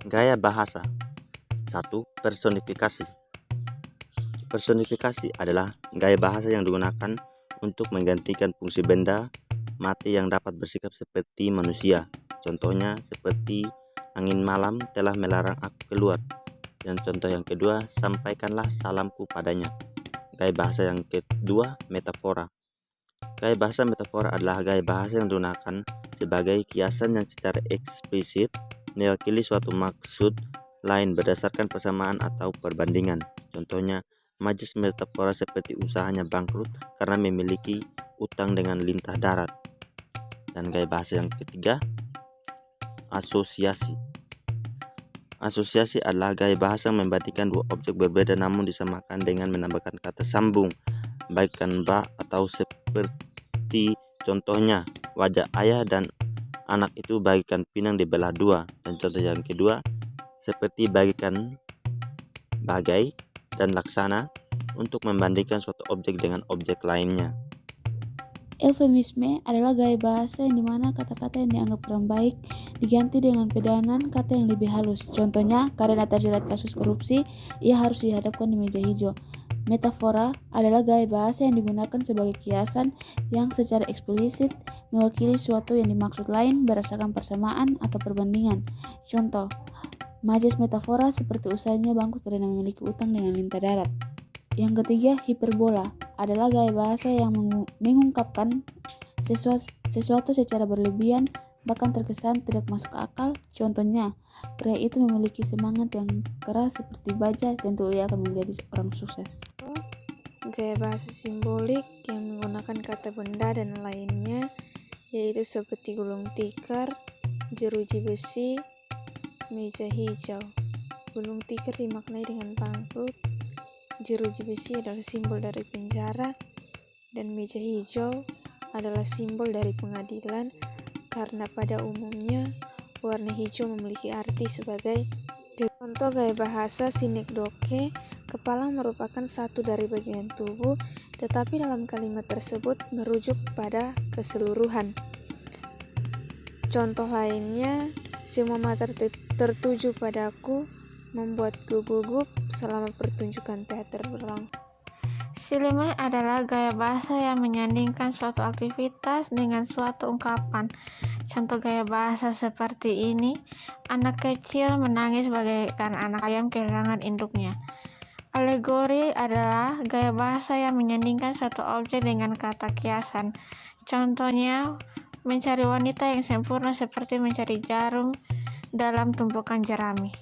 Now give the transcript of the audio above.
Gaya bahasa. 1. Personifikasi. Personifikasi adalah gaya bahasa yang digunakan untuk menggantikan fungsi benda mati yang dapat bersikap seperti manusia. Contohnya seperti angin malam telah melarang aku keluar. Dan contoh yang kedua, sampaikanlah salamku padanya. Gaya bahasa yang kedua, metafora. Gaya bahasa metafora adalah gaya bahasa yang digunakan sebagai kiasan yang secara eksplisit mewakili suatu maksud lain berdasarkan persamaan atau perbandingan. Contohnya, majas metafora seperti usahanya bangkrut karena memiliki utang dengan lintah darat. Dan gaya bahasa yang ketiga, asosiasi. Asosiasi adalah gaya bahasa yang membandingkan dua objek berbeda namun disamakan dengan menambahkan kata sambung, baik kan ba atau seperti contohnya, wajah ayah dan anak itu bagikan pinang dibelah dua. Dan contoh yang kedua, seperti bagikan bagai dan laksana untuk membandingkan suatu objek dengan objek lainnya. Eufemisme adalah gaya bahasa yang dimana kata-kata yang dianggap kurang baik diganti dengan pedanan kata yang lebih halus. Contohnya, karena terjerat kasus korupsi, ia harus dihadapkan di meja hijau. Metafora adalah gaya bahasa yang digunakan sebagai kiasan yang secara eksplisit mewakili suatu yang dimaksud lain berdasarkan persamaan atau perbandingan. Contoh, majas metafora seperti usahanya bangkrut karena memiliki utang dengan lintah darat. Yang ketiga, hiperbola adalah gaya bahasa yang mengungkapkan sesuatu secara berlebihan, bahkan terkesan tidak masuk akal. Contohnya, pria itu memiliki semangat yang keras seperti baja, tentu ia akan menjadi orang sukses. Gaya bahasa simbolik yang menggunakan kata benda dan lainnya, yaitu seperti gulung tikar, jeruji besi, meja hijau. Gulung tikar dimaknai dengan bangkrut, jeruji besi adalah simbol dari penjara, dan meja hijau adalah simbol dari pengadilan, karena pada umumnya warna hijau memiliki arti sebagai contoh gaya bahasa sinekdoche. Kepala merupakan satu dari bagian tubuh, tetapi dalam kalimat tersebut merujuk pada keseluruhan. Contoh lainnya, semua mata tertuju padaku, membuatku gugup selama pertunjukan teater berlangsung. Sileme adalah gaya bahasa yang menyandingkan suatu aktivitas dengan suatu ungkapan. Contoh gaya bahasa seperti ini, anak kecil menangis bagaikan anak ayam kehilangan induknya. Alegori adalah gaya bahasa yang menyandingkan suatu objek dengan kata kiasan. Contohnya, mencari wanita yang sempurna seperti mencari jarum dalam tumpukan jerami.